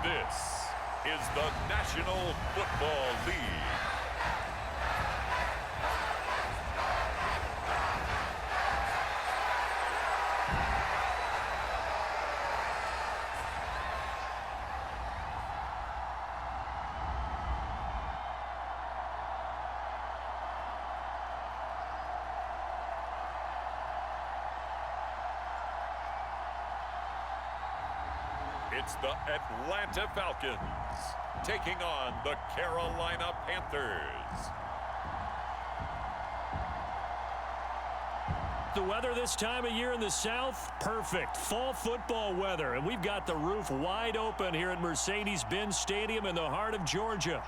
This is the National Football League. It's the Atlanta Falcons taking on the Carolina Panthers. The weather this time of year in the South, perfect. Fall football weather. And we've got the roof wide open here at Mercedes-Benz Stadium in the heart of Georgia.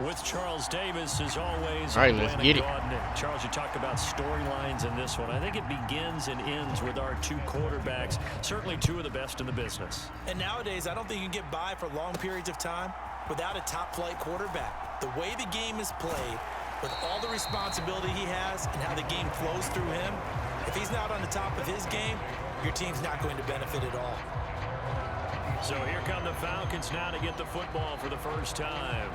With Charles Davis, as always. All right, let's get it. Charles, you talk about storylines in this one. I think it begins and ends with our two quarterbacks, certainly two of the best in the business. And nowadays, I don't think you can get by for long periods of time without a top-flight quarterback. The way the game is played, with all the responsibility he has and how the game flows through him, if he's not on the top of his game, your team's not going to benefit at all. So here come the Falcons now to get the football for the first time.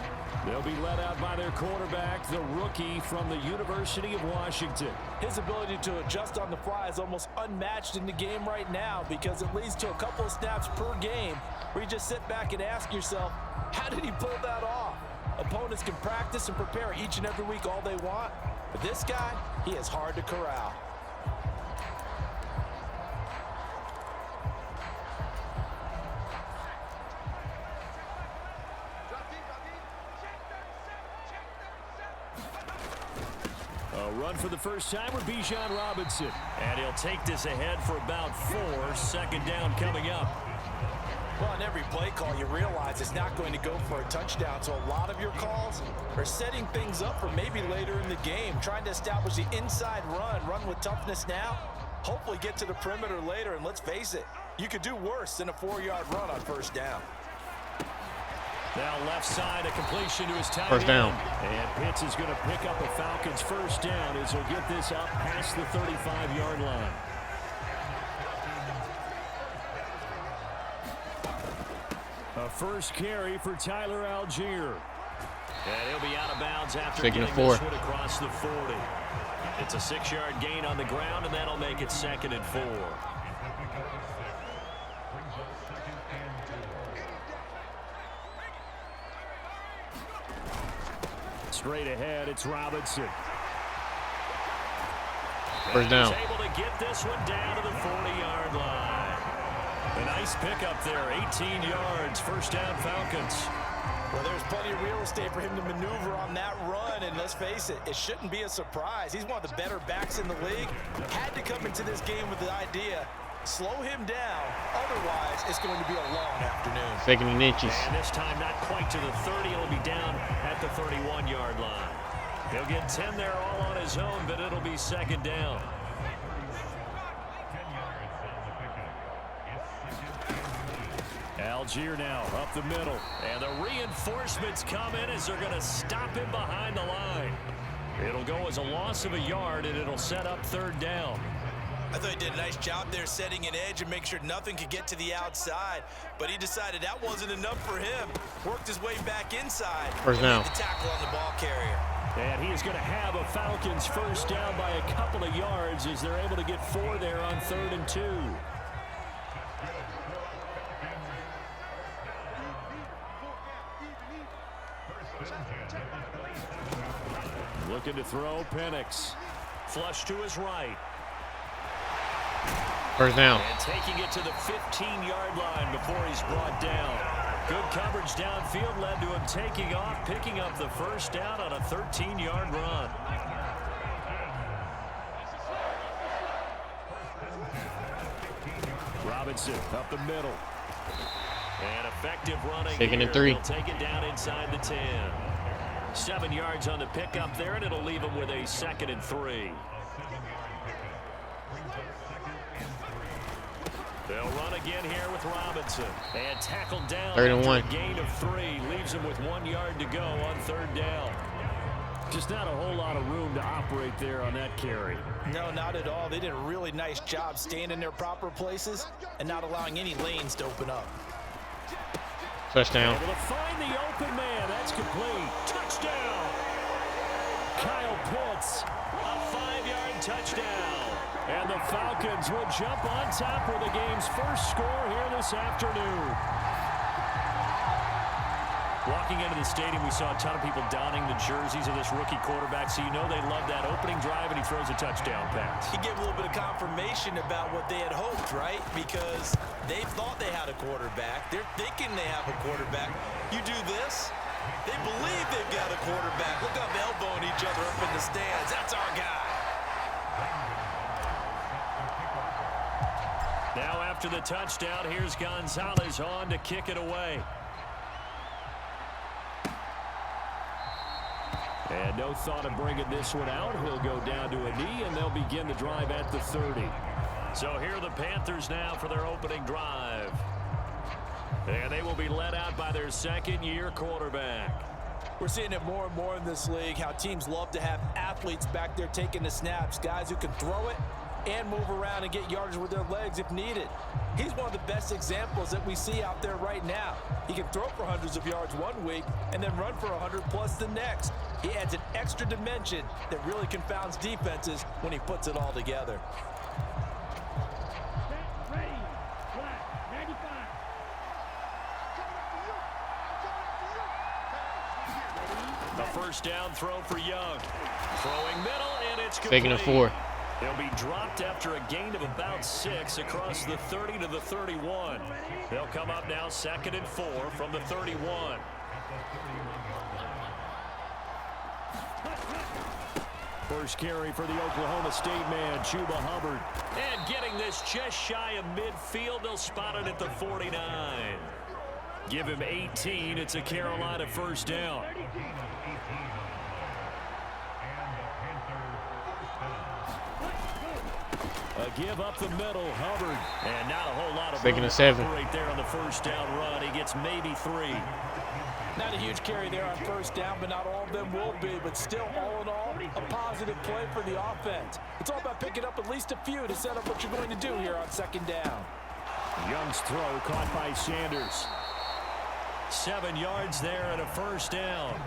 They'll be led out by their quarterback, the rookie from the University of Washington. His ability to adjust on the fly is almost unmatched in the game right now because it leads to a couple of snaps per game where you just sit back and ask yourself, how did he pull that off? Opponents can practice and prepare each and every week all they want, but this guy, he is hard to corral. A run for the first time with Bijan Robinson. And he'll take this ahead for about 4. Second down coming up. Well, on every play call, you realize it's not going to go for a touchdown. So a lot of your calls are setting things up for maybe later in the game, trying to establish the inside run with toughness now, hopefully get to the perimeter later. And let's face it, you could do worse than a 4-yard run on first down. Now left side, a completion to his tight First down. And Pitts is going to pick up a Falcons first down as he'll get this up past the 35-yard line. A first carry for Tyler Algier. And he'll be out of bounds after getting this one across the 40. It's a 6-yard gain on the ground, and that'll make it 2nd and 4. Straight ahead, it's Robinson. First down. He's able to get this one down to the 40-yard line. A nice pickup there, 18 yards, first down Falcons. Well, there's plenty of real estate for him to maneuver on that run, and let's face it, it shouldn't be a surprise. He's one of the better backs in the league. Had to come into this game with the idea, slow him down, otherwise it's going to be a long afternoon. 2nd and inches. And this time not quite to the 30, it'll be down at the 31-yard line. He'll get 10 there all on his own, but it'll be 2nd down. Algier now up the middle, and the reinforcements come in as they're going to stop him behind the line. It'll go as a loss of a yard, and it'll set up 3rd down. I thought he did a nice job there setting an edge and make sure nothing could get to the outside, but he decided that wasn't enough for him. Worked his way back inside. First down. The tackle on the ball carrier. And he is going to have a Falcons first down by a couple of yards as they're able to get 4 there on 3rd and 2. Looking to throw, Penix. Flush to his right. First down. And taking it to the 15-yard line before he's brought down. Good coverage downfield led to him taking off, picking up the first down on a 13-yard run. Robinson up the middle. And effective running. 2nd and 3. He'll take it down inside the 10. 7 yards on the pickup there, and it'll leave him with a 2nd and 3. They'll run again here with Robinson. And tackled down 3rd and 1. A gain of 3. Leaves him with 1 yard to go on 3rd down. Just not a whole lot of room to operate there on that carry. No, not at all. They did a really nice job staying in their proper places and not allowing any lanes to open up. Touchdown. Able to find the open man. That's complete. Touchdown. Kyle Pitts, a 5-yard touchdown. And the Falcons will jump on top with the game's first score here this afternoon. Walking into the stadium, we saw a ton of people donning the jerseys of this rookie quarterback, so you know they love that opening drive, and he throws a touchdown pass. He gave a little bit of confirmation about what they had hoped, right? Because they thought they had a quarterback. They're thinking they have a quarterback. You do this, they believe they've got a quarterback. Look up, elbowing each other up in the stands. That's our guy. Now after the touchdown, here's Gonzalez on to kick it away. And no thought of bringing this one out. He'll go down to a knee, and they'll begin the drive at the 30. So here are the Panthers now for their opening drive. And they will be led out by their second-year quarterback. We're seeing it more and more in this league, how teams love to have athletes back there taking the snaps, guys who can throw it and move around and get yardage with their legs if needed. He's one of the best examples that we see out there right now. He can throw for hundreds of yards one week and then run for 100+ the next. He adds an extra dimension that really confounds defenses when he puts it all together. A first down throw for Young. Throwing middle, and it's complete. Taking a 4. He'll be dropped after a gain of about 6 across the 30 to the 31. They'll come up now 2nd and 4 from the 31. First carry for the Oklahoma State man, Chuba Hubbard. And getting this just shy of midfield, they'll spot it at the 49. Give him 18. It's a Carolina first down. A give up the middle, Hubbard. And not a whole lot of Taking a 7. right there on the first down run. He gets maybe 3. Not a huge carry there on first down, but not all of them will be. But still, all in all, a positive play for the offense. It's all about picking up at least a few to set up what you're going to do here on 2nd down. Young's throw caught by Sanders. 7 yards there and a first down.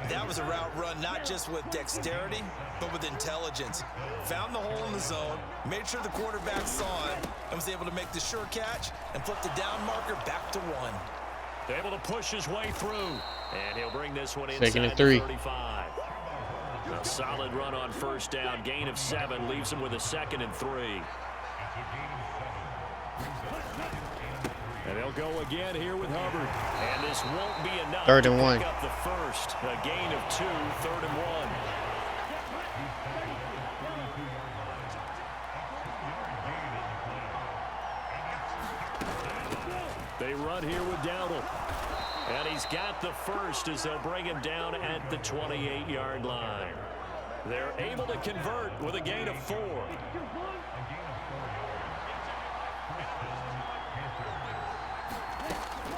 That was a route run not just with dexterity, but with intelligence. Found the hole in the zone, made sure the quarterback saw it, and was able to make the sure catch and flip the down marker back to 1. Able to push his way through, and he'll bring this one inside 2nd and 3. 35. A solid run on first down, gain of 7, leaves him with a 2nd and 3. And they'll go again here with Hubbard. And this won't be enough 3rd to and 1. pick up the first. A gain of 2, 3rd and 1. They run here with Dowdle. And he's got the first as they'll bring him down at the 28-yard line. They're able to convert with a gain of 4.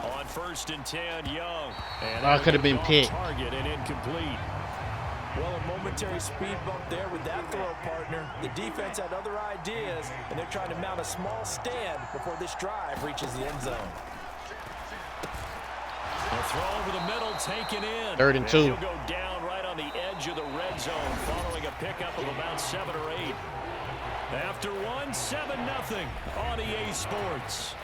On 1st and 10, Young. And could have been picked. Target and incomplete. Well, a momentary speed bump there with that throw partner. The defense had other ideas, and they're trying to mount a small stand before this drive reaches the end zone. A throw over the middle, taken in. 3rd and 2. He'll go down right on the edge of the red zone, following a pickup of about 7 or 8. After 1, 7-0 on EA Sports.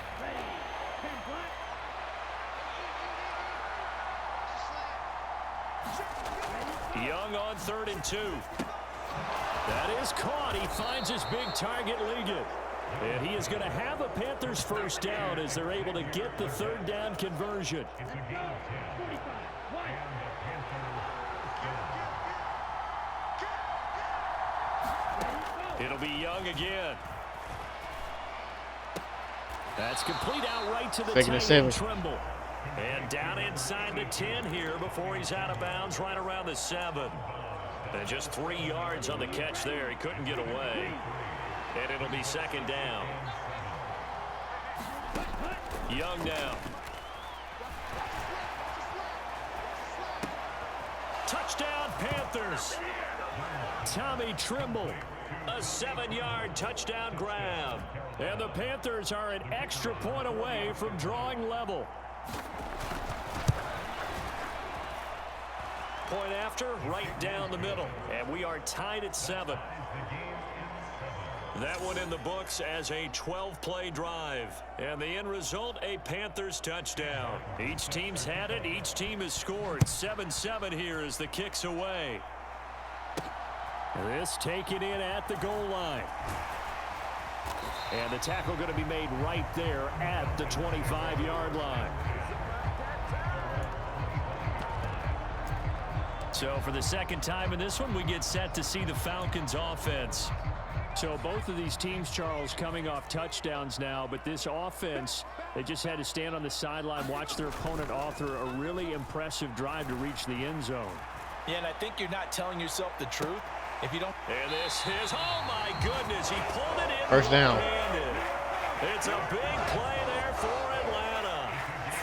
Young on 3rd and 2. That is caught. He finds his big target, Liggett. And he is going to have a Panthers first down as they're able to get the 3rd down conversion. It'll be Young again. That's complete out right to the 2nd and 7. Trimble. And down inside the 10 here before he's out of bounds right around the 7. And just 3 yards on the catch there. He couldn't get away. And it'll be 2nd down. Young now. Touchdown Panthers. Tommy Trimble A 7-yard touchdown grab. And the Panthers are an extra point away from drawing level. Point after, right down the middle. And we are tied at 7. That one in the books as a 12-play drive. And the end result, a Panthers touchdown. Each team's had it. Each team has scored. 7-7 here as the kick's away. This taken in at the goal line. And the tackle going to be made right there at the 25-yard line. So for the second time in this one, we get set to see the Falcons offense. So both of these teams, Charles, coming off touchdowns now, but this offense, they just had to stand on the sideline, watch their opponent author a really impressive drive to reach the end zone. Yeah, and I think you're not telling yourself the truth if you don't. And this is, oh my goodness, he pulled it in. First down. It's a big play there for Atlanta.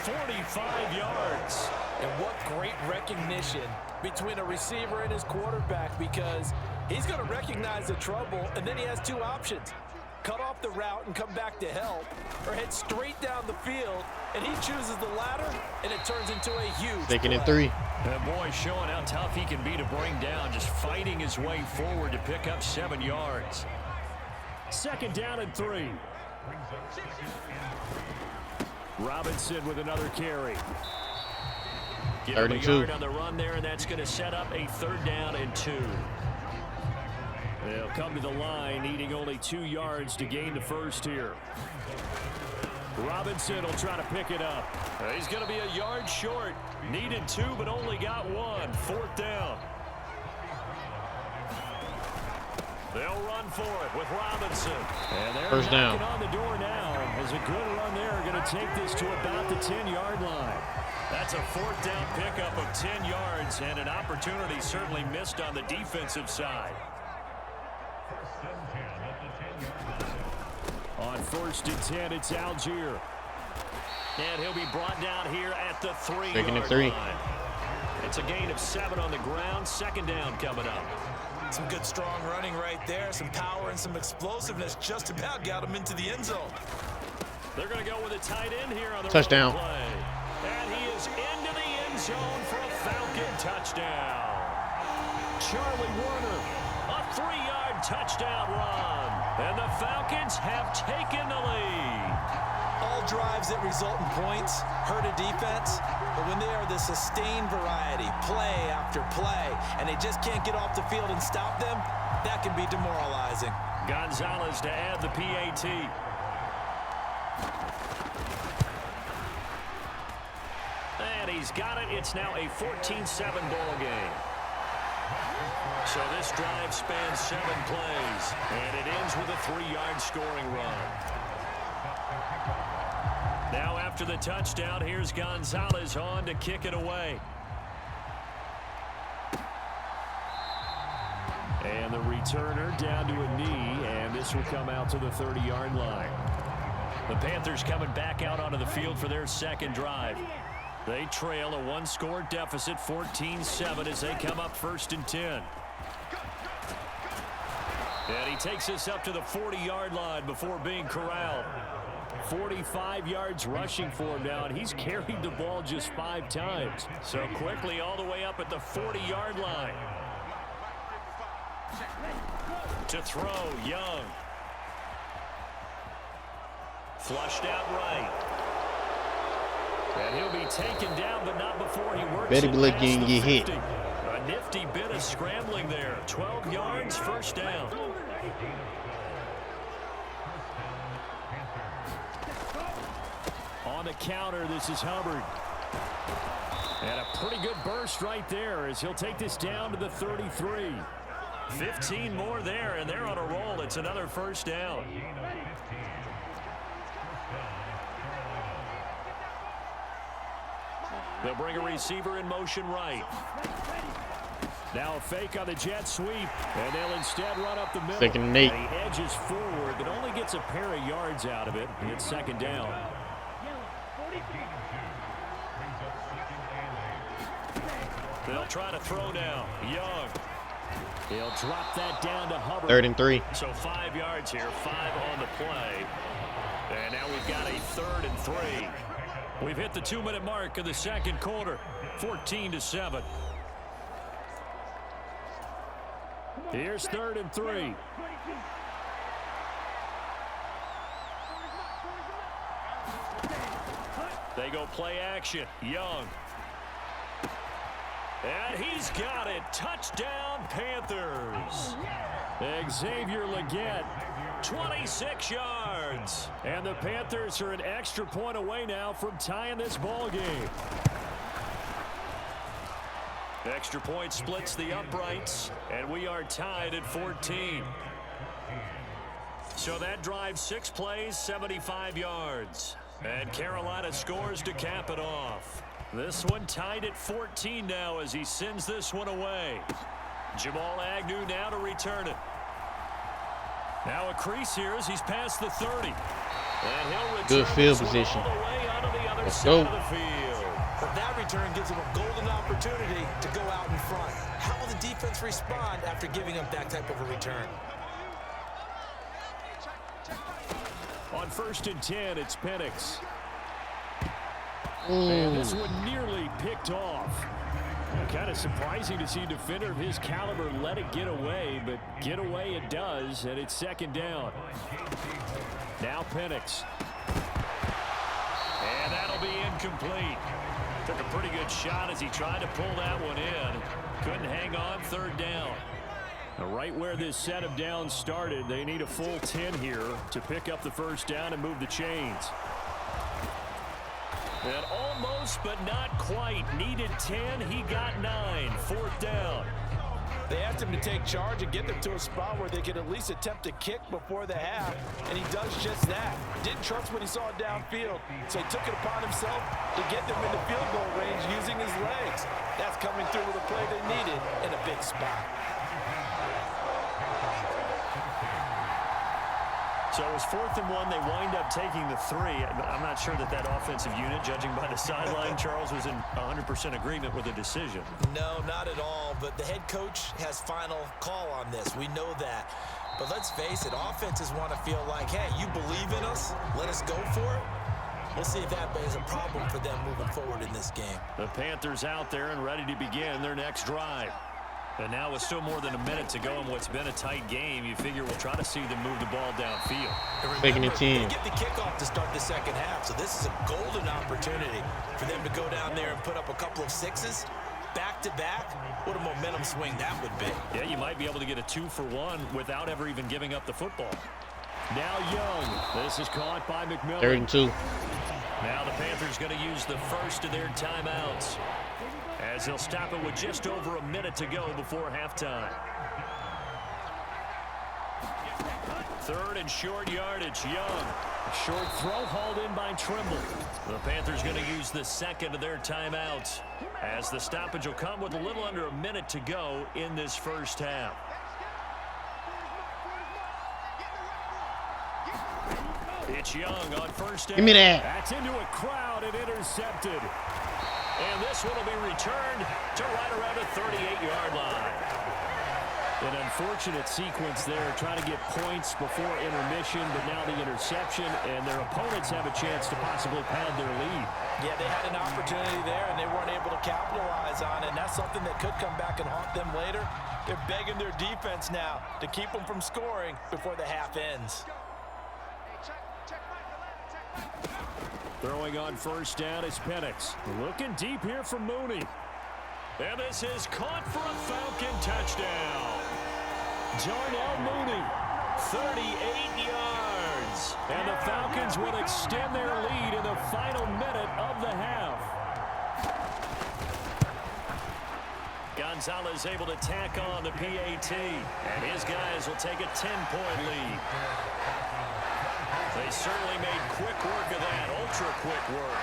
45 yards. And what great recognition between a receiver and his quarterback, because he's going to recognize the trouble, and then he has two options. Cut off the route and come back to help, or head straight down the field, and he chooses the latter, and it turns into a huge Taking in play. 3. That boy showing how tough he can be to bring down, just fighting his way forward to pick up 7 yards. Second down and 3. Robinson with another carry. Give him a 32. yard on the run there, and that's going to set up a 3rd down and 2. They'll come to the line, needing only 2 yards to gain the first here. Robinson will try to pick it up. He's going to be a yard short. Needed 2, but only got 1. 4th down. They'll run for it with Robinson. And they're First down. knocking on the door now. As a good run there, going to take this to about the 10-yard line. That's a 4th down pickup of 10 yards, and an opportunity certainly missed on the defensive side. On 1st and 10, it's Algier. And he'll be brought down here at the 3-yard line. It's a gain of 7 on the ground. 2nd down coming up. Some good strong running right there, some power and some explosiveness, just about got him into the end zone. They're going to go with a tight end here on the touchdown play. And he is into the end zone for a Falcon touchdown. Charlie Warner, a 3-yard touchdown run. And the Falcons have taken the lead. All drives that result in points hurt a defense, but when they are the sustained variety, play after play, and they just can't get off the field and stop them, that can be demoralizing. Gonzalez to add the PAT. And he's got it. It's now a 14-7 ball game. So this drive spans 7 plays, and it ends with a 3-yard scoring run. Now after the touchdown, here's Gonzalez on to kick it away. And the returner down to a knee, and this will come out to the 30-yard line. The Panthers coming back out onto the field for their 2nd drive. They trail a 1-score deficit, 14-7, as they come up 1st and 10. And he takes us up to the 40-yard line before being corralled. 45 yards rushing for him now, and he's carried the ball just 5 times. So quickly all the way up at the 40-yard line. To throw, Young. Flushed out right. And he'll be taken down, but not before he works Better it be lucky past and the get 50. hit. A nifty bit of scrambling there. 12 yards, 1st down. On the counter, this is Hubbard. And a pretty good burst right there as he'll take this down to the 33. 15 more there, and they're on a roll. It's another 1st down. They'll bring a receiver in motion right. Now a fake on the jet sweep, and they'll instead run up the middle. 2nd and 8. And he edges forward, but only gets a pair of yards out of it. It's 2nd down. They'll try to throw now. Young. He'll drop that down to Hubbard. 3rd and 3. So 5 yards here, 5 on the play. And now we've got a 3rd and 3. We've hit the 2-minute mark of the second quarter, 14-7. Here's 3rd and 3. They go play action. Young. And he's got it. Touchdown, Panthers. Xavier Legette, 26 yards. And the Panthers are an extra point away now from tying this ball game. Extra point splits the uprights, and we are tied at 14. So that drive, 6 plays, 75 yards. And Carolina scores to cap it off. This one tied at 14 now as he sends this one away. Jamal Agnew now to return it. Now a crease here as he's past the 30. And he'll return good field this one position. all the way onto the other Let's side go. of the field. But that return gives him a golden opportunity to go out in front. How will the defense respond after giving up that type of a return? On 1st and 10, it's Penix. And this one nearly picked off. Kind of surprising to see a defender of his caliber let it get away, but get away it does, and it's 2nd down. Now Penix. And that'll be incomplete. Took a pretty good shot as he tried to pull that one in. Couldn't hang on, 3rd down. Now, right where this set of downs started, they need a full 10 here to pick up the 1st down and move the chains. And almost, but not quite. Needed 10. He got 9. 4th down. They asked him to take charge and get them to a spot where they could at least attempt a kick before the half, and he does just that. Didn't trust what he saw downfield, so he took it upon himself to get them into field goal range using his legs. That's coming through with a play they needed in a big spot. So it was 4th and 1. They wind up taking the 3. I'm not sure that offensive unit, judging by the sideline, Charles, was in 100% agreement with the decision. No, not at all. But the head coach has final call on this. We know that. But let's face it, offenses want to feel like, hey, you believe in us? Let us go for it. We'll see if that is a problem for them moving forward in this game. The Panthers out there and ready to begin their next drive. And now with still more than a minute to go in what's been a tight game, you figure we'll try to see them move the ball downfield. Taking the team. They get the kickoff to start the second half, so this is a golden opportunity for them to go down there and put up a couple of 6s back-to-back. What a momentum swing that would be. Yeah, you might be able to get a 2-for-1 without ever even giving up the football. Now Young. This is caught by McMillan. 3rd and 2. Now the Panthers going to use the first of their timeouts, as they'll stop it with just over a minute to go before halftime. 3rd and short yardage. Young. A short throw hauled in by Trimble. The Panthers going to use the second of their timeouts, as the stoppage will come with a little under a minute to go in this first half. It's Young on 1st down. Give me that. That's into a crowd and intercepted. And this one will be returned to right around the 38-yard line. An unfortunate sequence there, trying to get points before intermission, but now the interception, and their opponents have a chance to possibly pad their lead. Yeah, they had an opportunity there, and they weren't able to capitalize on it, and that's something that could come back and haunt them later. They're begging their defense now to keep them from scoring before the half ends. Throwing on 1st down is Penix. Looking deep here from Mooney. And this is caught for a Falcon touchdown. Darnell Mooney, 38 yards. And the Falcons will extend their lead in the final minute of the half. Gonzalez able to tack on the PAT. And his guys will take a 10-point lead. They certainly made quick work of that, ultra-quick work.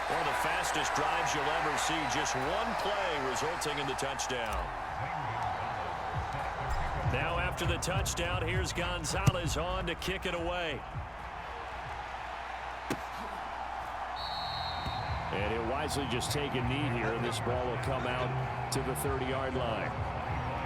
One of the fastest drives you'll ever see, just one play resulting in the touchdown. Now after the touchdown, here's Gonzalez on to kick it away. And he'll wisely just take a knee here, and this ball will come out to the 30-yard line.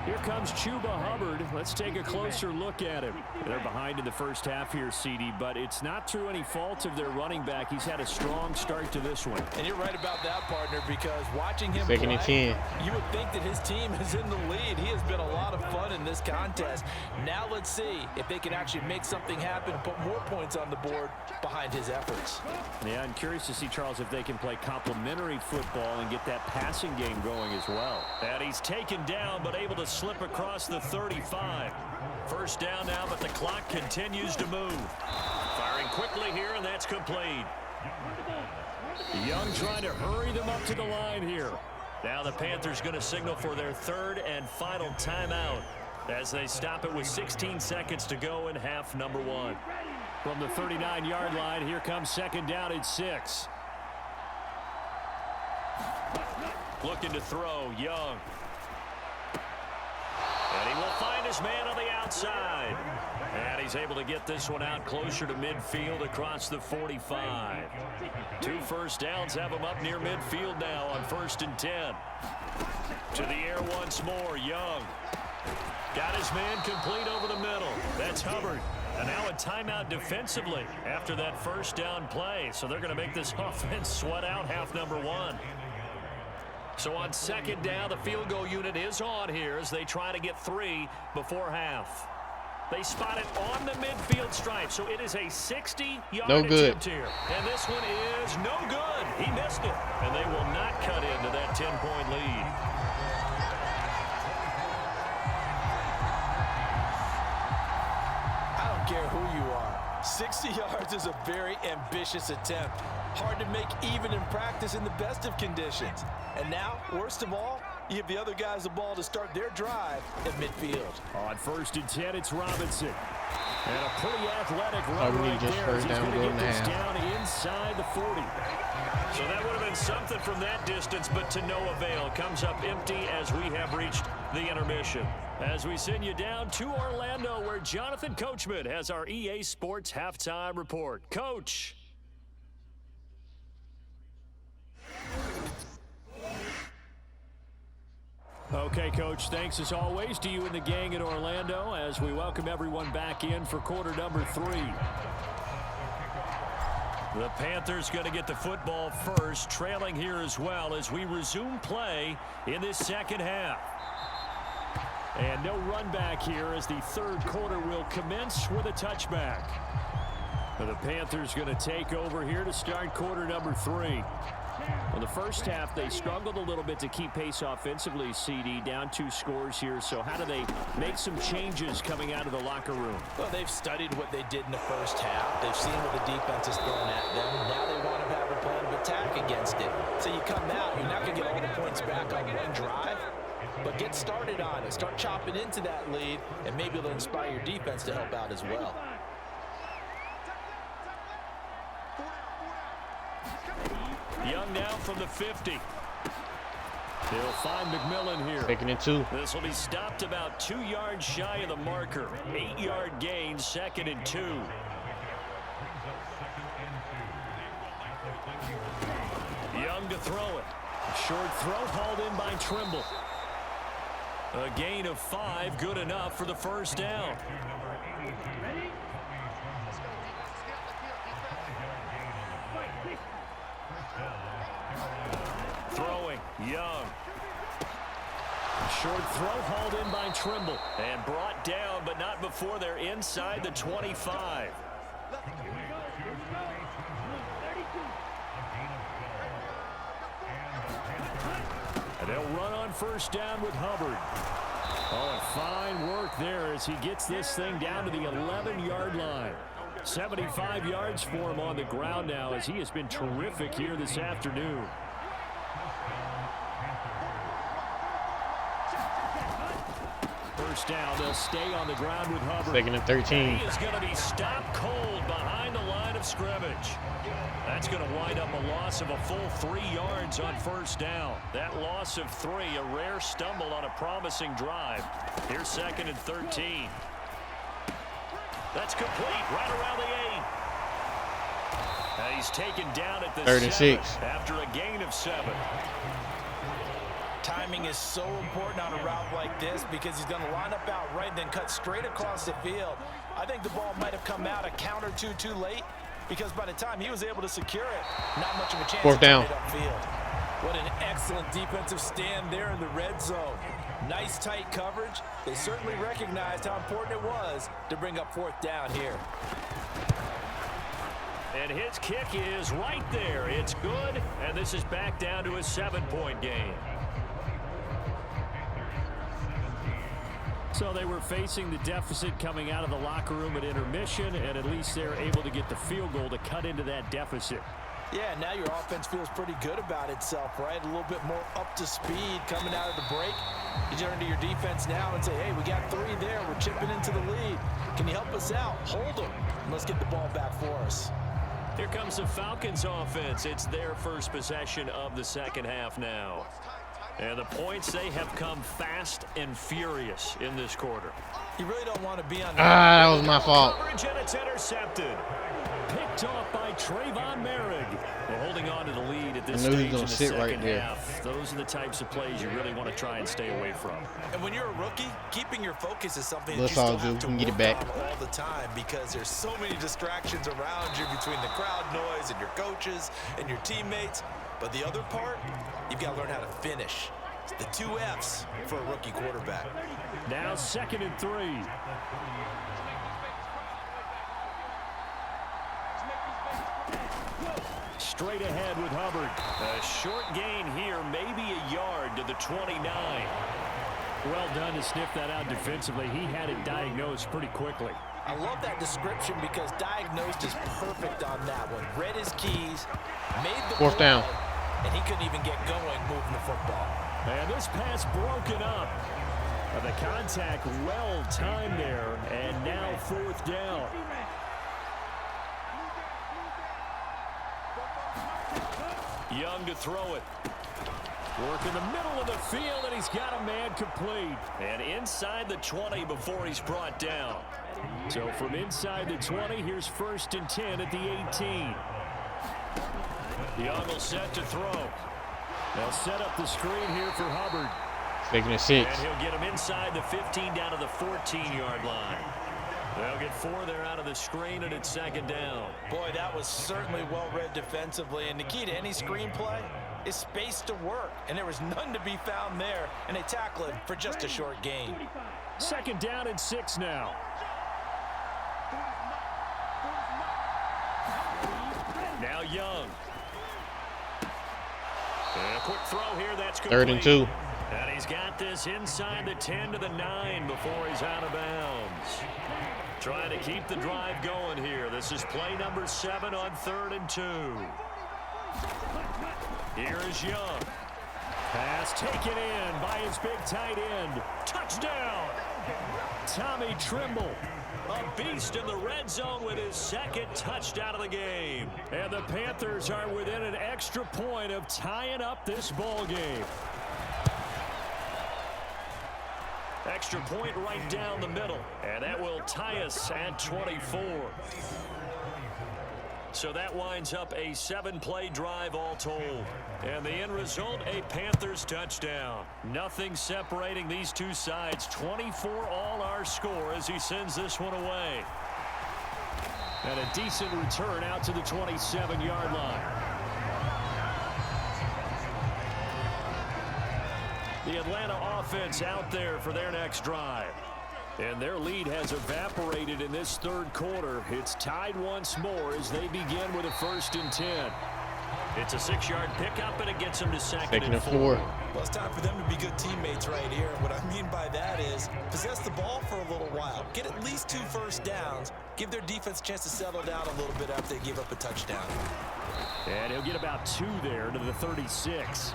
Here comes Chuba Hubbard. Let's take a closer look at him. They're behind in the first half here, CD, but it's not through any fault of their running back. He's had a strong start to this one. And you're right about that, partner, because watching him Second and 10. you would think that his team is in the lead. He has been a lot of fun in this contest. Now let's see if they can actually make something happen and put more points on the board behind his efforts. Yeah, I'm curious to see, Charles, if they can play complementary football and get that passing game going as well. And he's taken down, but able to slip across the 35. First down now, but the clock continues to move. Firing quickly here, and that's complete. Young trying to hurry them up to the line here. Now the Panthers going to signal for their third and final timeout as they stop it with 16 seconds to go in half number one. From the 39-yard line, here comes second down at 6. Looking to throw, Young. And he will find his man on the outside. And he's able to get this one out closer to midfield across the 45. 2 first downs have him up near midfield now on 1st and 10. To the air once more, Young. Got his man complete over the middle. That's Hubbard. And now a timeout defensively after that first down play. So they're going to make this offense sweat out half number one. So on second down, the field goal unit is on here as they try to get 3 before half. They spot it on the midfield stripe, so it is a 60-yard attempt here. And this one is no good. He missed it. And they will not cut into that 10-point lead. I don't care who you are. 60 yards is a very ambitious attempt. Hard to make even in practice in the best of conditions. And now, worst of all, you give the other guys the ball to start their drive at midfield. On 1st and 10, it's Robinson. And a pretty athletic run right just there. first He's down, going to get this half. down inside the 40. So that would have been something from that distance, but to no avail. Comes up empty as we have reached the intermission. As we send you down to Orlando, where Jonathan Coachman has our EA Sports Halftime Report. Coach. Okay, Coach, thanks as always to you and the gang in Orlando as we welcome everyone back in for quarter number 3. The Panthers going to get the football first, trailing here as well as we resume play in this second half. And no run back here as the third quarter will commence with a touchback. The Panthers going to take over here to start quarter number 3. In the first half, they struggled a little bit to keep pace offensively, CD, down 2 scores here. So how do they make some changes coming out of the locker room? Well, they've studied what they did in the first half. They've seen what the defense is throwing at them. Now they want to have a plan of attack against it. So you come out, you're not going to get all the points back on one drive, but get started on it. Start chopping into that lead, and maybe it'll inspire your defense to help out as well. Young now from the 50. He'll find McMillan here. 2nd and 2. This will be stopped about 2 yards shy of the marker. 8-yard gain, 2nd and 2. Young to throw it. Short throw hauled in by Trimble. A gain of 5, good enough for the first down. Throwing, Young. Short throw hauled in by Trimble and brought down, but not before they're inside the 25. And they'll run on first down with Hubbard. Oh, and fine work there as he gets this thing down to the 11-yard line. 75 yards for him on the ground now as he has been terrific here this afternoon. First down, they'll stay on the ground with Hubbard. 2nd and 13. He is going to be stopped cold behind the line of scrimmage. That's going to wind up a loss of a full 3 yards on first down. That loss of 3, a rare stumble on a promising drive. Here's 2nd and 13. That's complete right around the 8. He's taken down at the 3rd and 6. after a gain of 7. Timing is so important on a route like this because he's going to line up out right and then cut straight across the field. I think the ball might have come out a count or two too late because by the time he was able to secure it, not much of a chance Fourth down. to get it upfield. What an excellent defensive stand there in the red zone. Nice tight coverage. They certainly recognized how important it was to bring up fourth down here. And his kick is right there. It's good, and this is back down to a 7-point game. So they were facing the deficit coming out of the locker room at intermission, and at least they're able to get the field goal to cut into that deficit. Yeah, now your offense feels pretty good about itself, right? A little bit more up to speed coming out of the break. You turn to your defense now and say, hey, we got 3 there. We're chipping into the lead. Can you help us out? Hold them. Let's get the ball back for us. Here comes the Falcons offense. It's their first possession of the second half now. And the points, they have come fast and furious in this quarter. You really don't want to be on that was my fault. Coverage, and it's intercepted. Picked off by Trayvon Merrick. Well, holding on to the lead at this stage in the second half. Those are the types of plays you really want to try and stay away from. And when you're a rookie, keeping your focus is something that Let's you all still do. have to We can get it work back. on all the time because there's so many distractions around you between the crowd noise and your coaches and your teammates. But the other part, you've got to learn how to finish. The 2 F's for a rookie quarterback. Now 2nd and 3. Straight ahead with Hubbard. A short gain here, maybe a yard to the 29. Well done to sniff that out defensively. He had it diagnosed pretty quickly. I love that description because diagnosed is perfect on that one. Read his keys, made the Fourth down. and he couldn't even get going moving the football. And this pass broken up. The contact well timed there, and now 4th down. Young to throw it. Work in the middle of the field, and he's got a man complete. And inside the 20 before he's brought down. So from inside the 20, here's 1st and 10 at the 18. Young will set to throw. They'll set up the screen here for Hubbard. 2nd and 6. And he'll get him inside the 15 down to the 14-yard line. They'll get 4 there out of the screen, and it's 2nd down. Boy, that was certainly well-read defensively. And the key to any screenplay is space to work. And there was none to be found there. And they tackle him for just a short gain. 2nd down and 6 now. Now Young. And a quick throw here. That's complete. 3rd and 2. And he's got this inside the 10 to the 9 before he's out of bounds. Trying to keep the drive going here. This is play number 7 on 3rd and 2. Here is Young. Pass taken in by his big tight end. Touchdown! Tommy Trimble. A beast in the red zone with his 2nd touchdown of the game. And the Panthers are within an extra point of tying up this ball game. Extra point right down the middle. And that will tie us at 24. So that winds up a 7-play drive all told. And the end result, a Panthers touchdown. Nothing separating these two sides. 24 all our score as he sends this one away. And a decent return out to the 27-yard line. The Atlanta offense out there for their next drive. And their lead has evaporated in this 3rd quarter. It's tied once more as they begin with a 1st and 10. It's a 6-yard pickup, and it gets them to 2nd and 4. Well, it's time for them to be good teammates right here. And what I mean by that is possess the ball for a little while. Get at least 2 first downs. Give their defense a chance to settle down a little bit after they give up a touchdown. And he'll get about 2 there to the 36.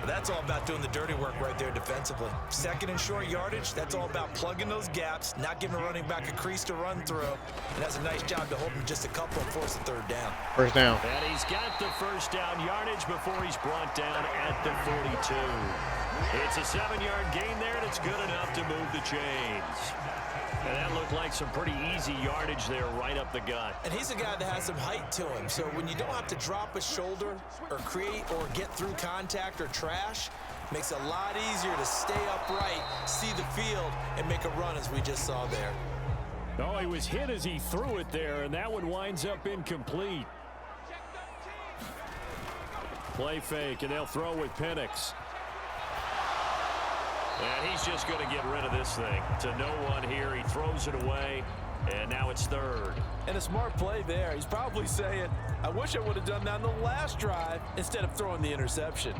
That's all about doing the dirty work right there defensively. 2nd and short yardage, that's all about plugging those gaps, not giving a running back a crease to run through. And that's a nice job to hold him just a couple and force a 3rd down. 1st down. And he's got the 1st down yardage before he's brought down at the 42. It's a 7-yard gain there, and it's good enough to move the chains. And that looked like some pretty easy yardage there right up the gut. And he's a guy that has some height to him. So when you don't have to drop a shoulder or create or get through contact or trash, Makes it a lot easier to stay upright, see the field, and make a run as we just saw there. Oh, he was hit as he threw it there, and that one winds up incomplete. Play fake, and they'll throw with Penix. And he's just going to get rid of this thing. To no one here. He throws it away, and now it's third. And a smart play there. He's probably saying, I wish I would have done that in the last drive instead of throwing the interception.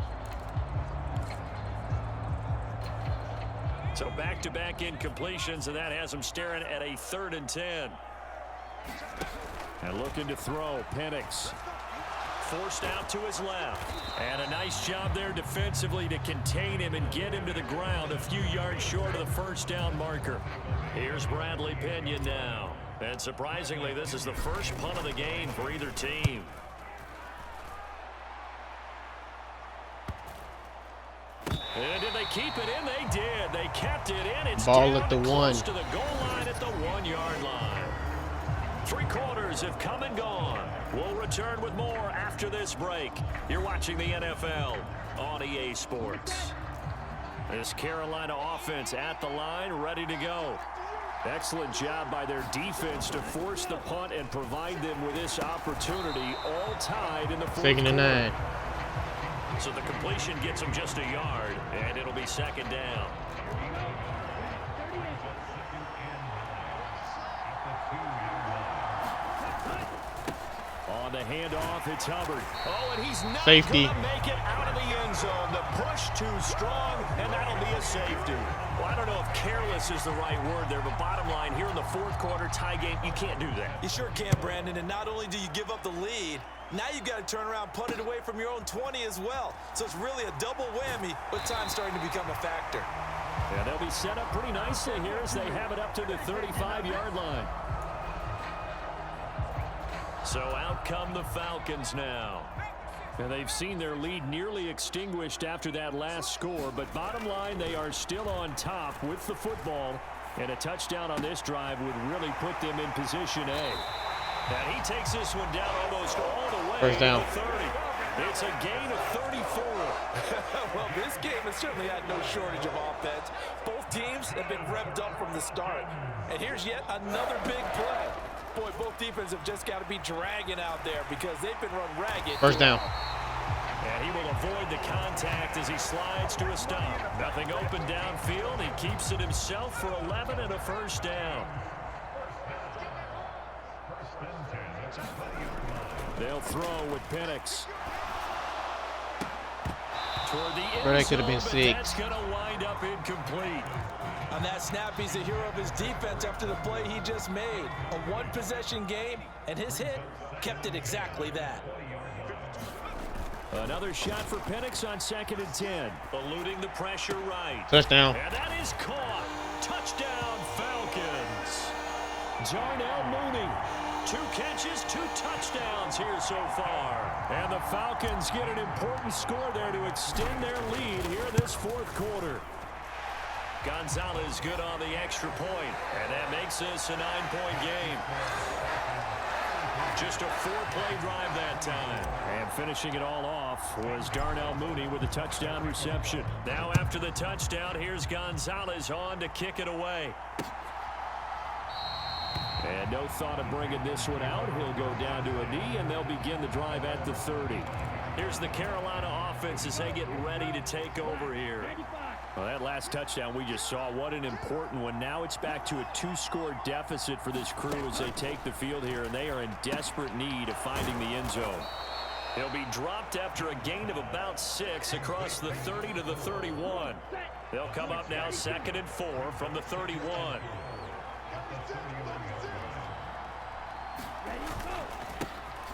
So back-to-back incompletions, and that has him staring at a 3rd and 10. And looking to throw, Penix. Forced out to his left. And a nice job there defensively to contain him and get him to the ground a few yards short of the first down marker. Here's Bradley Pinion now. And surprisingly, this is the first punt of the game for either team. And did they keep it in? They did. They kept it in. It's ball down at the close 1. to the goal line at the 1-yard line. 3 quarters have come and gone. We'll return with more after this break. You're watching the NFL on EA Sports. This Carolina offense at the line, ready to go. Excellent job by their defense to force the punt and provide them with this opportunity, all tied in the 4th 2nd and 9. So the completion gets them just a yard, and it'll be 2nd down. On the handoff, it's Hubbard. Oh, and he's not going to make it out of the end zone. The push too strong, and that'll be a safety. Well, I don't know if careless is the right word there, but bottom line, here in the 4th quarter tie game, you can't do that. You sure can, Brandon, and not only do you give up the lead, now you've got to turn around, punt it away from your own 20 as well. So it's really a double whammy, but time's starting to become a factor. Yeah, they'll be set up pretty nicely here as they have it up to the 35-yard line. So out come the Falcons now. And they've seen their lead nearly extinguished after that last score, but bottom line, they are still on top with the football, and a touchdown on this drive would really put them in position A. And he takes this one down almost all the way. First down. To 30. It's a gain of 34. Well, this game has certainly had no shortage of offense. Both teams have been revved up from the start. And here's yet another big play. Boy, both defenses have just got to be dragging out there because they've been run ragged. First down. And he will avoid the contact as he slides to a stop. Nothing open downfield. He keeps it himself for 11 and a first down. They'll throw with Penix. Toward the end That could have been zone, 6. That's going to wind up incomplete. On that snap, he's a hero of his defense after the play he just made. A one-possession game, and his hit kept it exactly that. Another shot for Penix on 2nd and 10. Eluding the pressure right. Touchdown. And that is caught. Touchdown, Falcons. Darnell Mooney. 2 catches, 2 touchdowns here so far. And the Falcons get an important score there to extend their lead here in this 4th quarter. Gonzalez good on the extra point, and that makes this a 9-point game. Just a 4-play drive that time. And finishing it all off was Darnell Mooney with a touchdown reception. Now after the touchdown, here's Gonzalez on to kick it away. And no thought of bringing this one out. He'll go down to a knee, and they'll begin the drive at the 30. Here's the Carolina offense as they get ready to take over here. Well, that last touchdown we just saw, what an important one. Now it's back to a 2-score deficit for this crew as they take the field here, and they are in desperate need of finding the end zone. He'll be dropped after a gain of about 6 across the 30 to the 31. They'll come up now 2nd and 4 from the 31.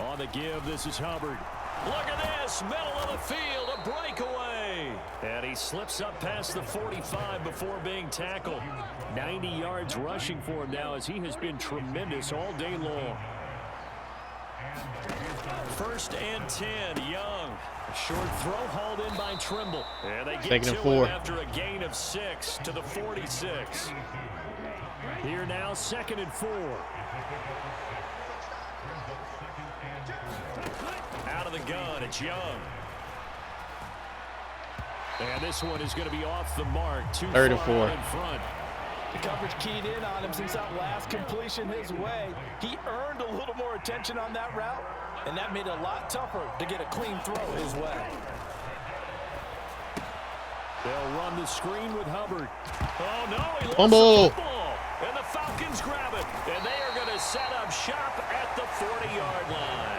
On the give, this is Hubbard. Look at this, middle of the field, a breakaway. And he slips up past the 45 before being tackled. 90 yards rushing for him now as he has been tremendous all day long. 1st and 10, Young. A short throw hauled in by Trimble. And they get to him after a gain of 6 to the 46. Here now, 2nd and 4. Out of the gun, it's Young. And this one is going to be off the mark. Too Third and far 4. out in front. The coverage keyed in on him since that last completion his way. He earned a little more attention on that route, and that made it a lot tougher to get a clean throw his way. They'll run the screen with Hubbard. Oh, no, he lost Fumble. the football. And the Falcons grab it. And they are going to set up shop at the 40-yard line.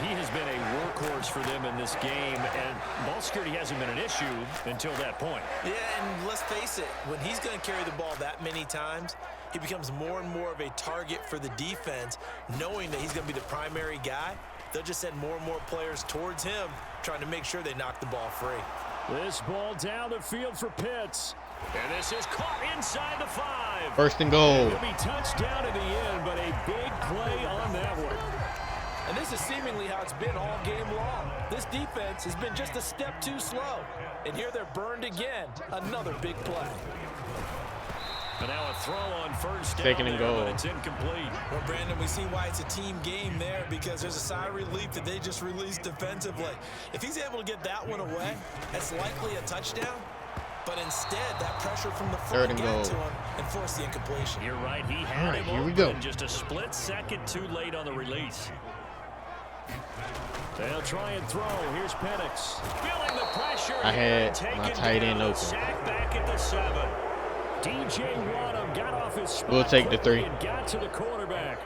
He has been a workhorse for them in this game, and ball security hasn't been an issue until that point. Yeah, and let's face it, when he's going to carry the ball that many times, he becomes more and more of a target for the defense, knowing that he's going to be the primary guy. They'll just send more and more players towards him, trying to make sure they knock the ball free. This ball down the field for Pitts. And this is caught inside the 5. First and goal. It'll be touchdown at the end, but a big play on that one. And this is seemingly how it's been all game long. This defense has been just a step too slow. And here they're burned again. Another big play. And now a throw on first down. Second and goal. But it's incomplete. Well, Brandon, we see why it's a team game there, because there's a sigh of relief that they just released defensively. If he's able to get that one away, that's likely a touchdown. But instead, that pressure from the front got to him and forced the incompletion. You're right. He had him here we open, go. just a split second too late on the release. They'll try and throw. Here's Penix. Feeling the pressure. I had my tight end open. Sack back at the 7. DJ Wadham got off his spot. We'll take the 3. And got to the quarterback.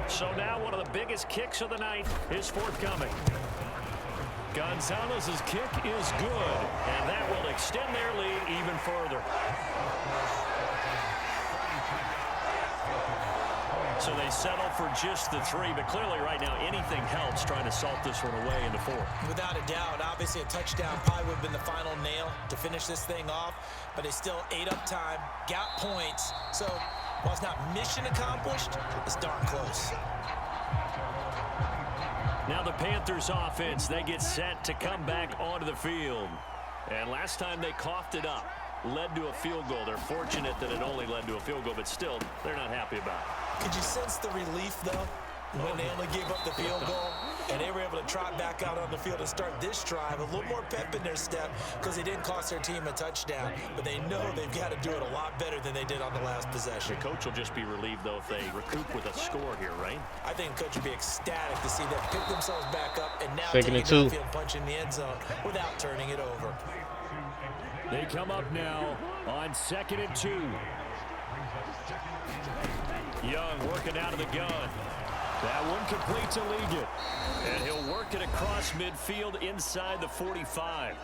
So now one of the biggest kicks of the night is forthcoming. Gonzalez's kick is good, and that will extend their lead even further. So they settle for just the 3, but clearly right now anything helps trying to salt this one away in the 4. Without a doubt, obviously a touchdown probably would have been the final nail to finish this thing off, but they still ate up time, got points. So while it's not mission accomplished, it's darn close. Now the Panthers offense, they get set to come back onto the field. And last time they coughed it up, led to a field goal. They're fortunate that it only led to a field goal, but still, they're not happy about it. Could you sense the relief, though, when they only gave up the field goal and they were able to trot back out on the field and start this drive? A little more pep in their step because they didn't cost their team a touchdown, but they know they've got to do it a lot better than they did on the last possession. The coach will just be relieved, though, if they recoup with a score here, right? I think the coach would be ecstatic to see them pick themselves back up and now Second take and it 2. downfield, punch in the end zone without turning it over. They come up now on 2nd and 2. Young working out of the gun. That one complete to Liggett. And he'll work it across midfield inside the 45.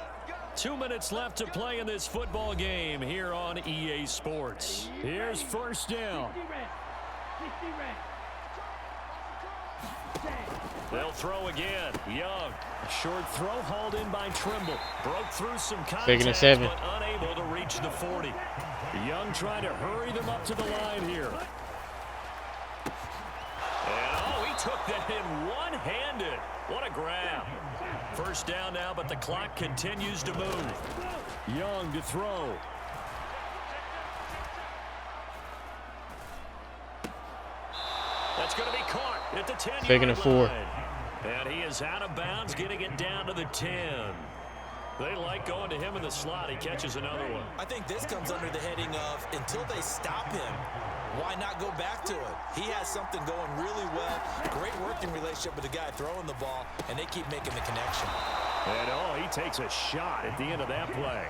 2 minutes left to play in this football game here on EA Sports. Here's first down. They'll throw again. Young. A short throw hauled in by Trimble. Broke through some contact, 7. but unable to reach the 40. Young trying to hurry them up to the line here. And, oh, he took that in one-handed. What a grab. First down now, but the clock continues to move. Young to throw. That's going to be caught at the 10-yard line. Second and 4. And he is out of bounds, getting it down to the 10. They like going to him in the slot. He catches another one. I think this comes under the heading of until they stop him, why not go back to it? He has something going really well. Great working relationship with the guy throwing the ball, and they keep making the connection. And, oh, he takes a shot at the end of that play.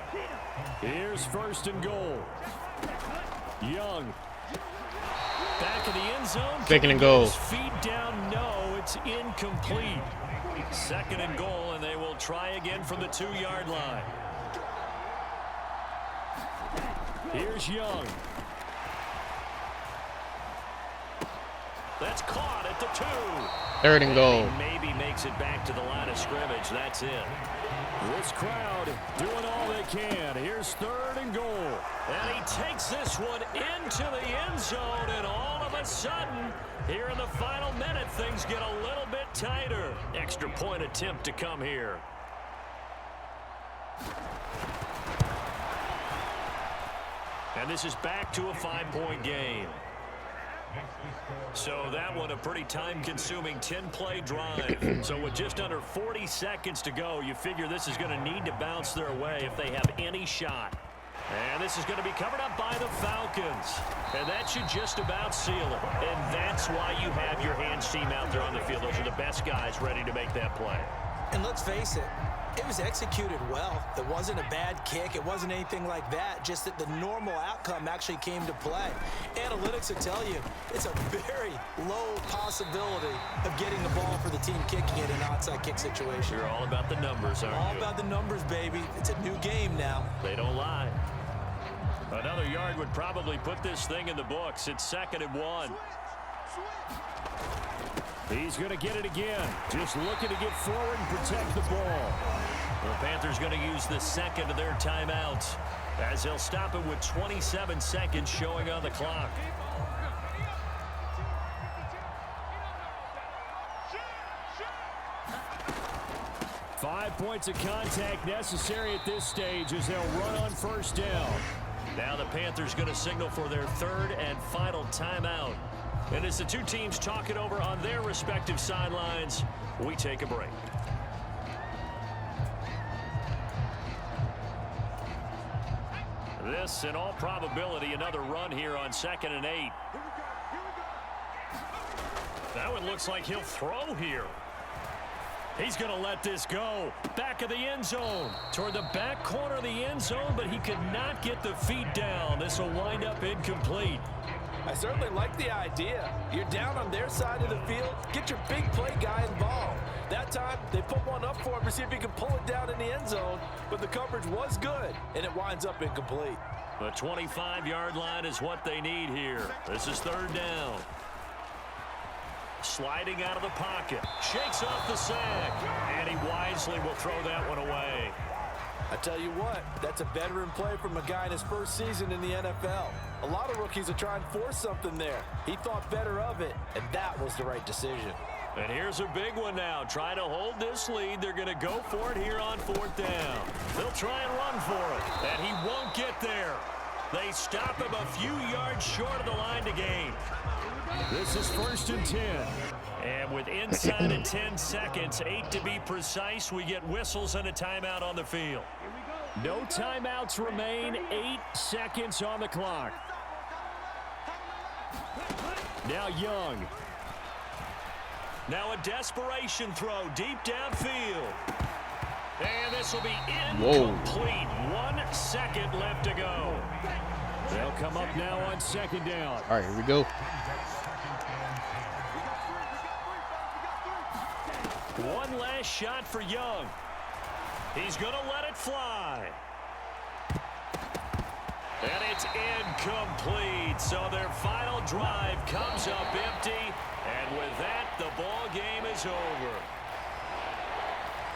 Here's first and goal. Young. Back of the end zone. Second and goal. Feet down, no, it's incomplete. Second and goal, and they will try again from the 2-yard line. Here's Young. That's caught at the 2. Third and goal. He maybe makes it back to the line of scrimmage. That's it. This crowd doing all they can. Here's third and goal. And he takes this one into the end zone, and all of a sudden, here in the final minute, things get a little bit tighter. Extra point attempt to come here. And this is back to a 5-point game. So that one a pretty time-consuming 10-play drive. So with just under 40 seconds to go, you figure this is going to need to bounce their way if they have any shot. And this is going to be covered up by the Falcons. And that should just about seal it. And that's why you have your hands team out there on the field. Those are the best guys ready to make that play. And let's face it, it was executed well. It wasn't a bad kick. It wasn't anything like that. Just that the normal outcome actually came to play. Analytics will tell you it's a very low possibility of getting the ball for the team kicking it in an onside kick situation. You're all about the numbers, aren't you? All about the numbers, baby. It's a new game now. They don't lie. Another yard would probably put this thing in the books. It's 2nd and 1. He's going to get it again. Just looking to get forward and protect the ball. The Panthers going to use the second of their timeouts as they'll stop it with 27 seconds showing on the clock. Five points of contact necessary at this stage as they'll run on first down. Now the Panthers going to signal for their 3rd and final timeout. And as the two teams talk it over on their respective sidelines, we take a break. This, in all probability, another run here on 2nd and 8. That one looks like he'll throw here. He's going to let this go. Back of the end zone. Toward the back corner of the end zone, but he could not get the feet down. This will wind up incomplete. I certainly like the idea. You're down on their side of the field. Get your big play guy involved. That time, they put one up for him to see if he can pull it down in the end zone, but the coverage was good, and it winds up incomplete. The 25-yard line is what they need here. This is 3rd down. Sliding out of the pocket. Shakes off the sack, and he wisely will throw that one away. I tell you what, that's a veteran play from a guy in his first season in the NFL. A lot of rookies are trying to force something there. He thought better of it, and that was the right decision. And here's a big one now. Trying to hold this lead. They're going to go for it here on 4th down. They'll try and run for it, and he won't get there. They stop him a few yards short of the line to gain. This is 1st and 10. And with inside of 10 seconds, 8 to be precise, we get whistles and a timeout on the field. No timeouts remain. 8 seconds on the clock. Now Young. Now a desperation throw deep downfield. And this will be incomplete. 1 second left to go. They'll come up now on 2nd down. All right, here we go. One last shot for Young. He's going to let it fly. And it's incomplete. So their final drive comes up empty. And with that, the ball game is over.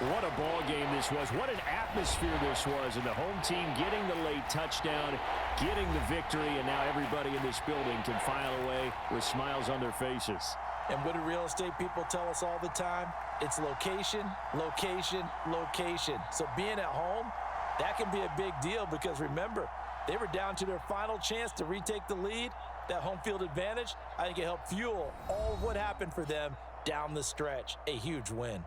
What a ball game this was. What an atmosphere this was. And the home team getting the late touchdown, getting the victory, and now everybody in this building can file away with smiles on their faces. And what do real estate people tell us all the time? It's location, location, location. So being at home, that can be a big deal because remember, they were down to their final chance to retake the lead. That home field advantage, I think it helped fuel all of what happened for them down the stretch. A huge win.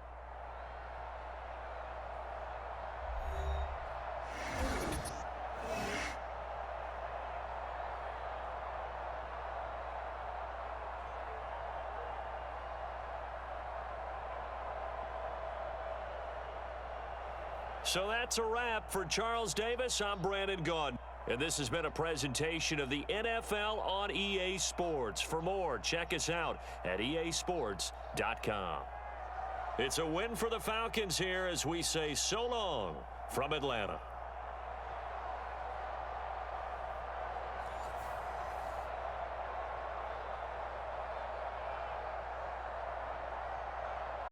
So that's a wrap for Charles Davis. I'm Brandon Gaudin. And this has been a presentation of the NFL on EA Sports. For more, check us out at easports.com. It's a win for the Falcons here as we say so long from Atlanta.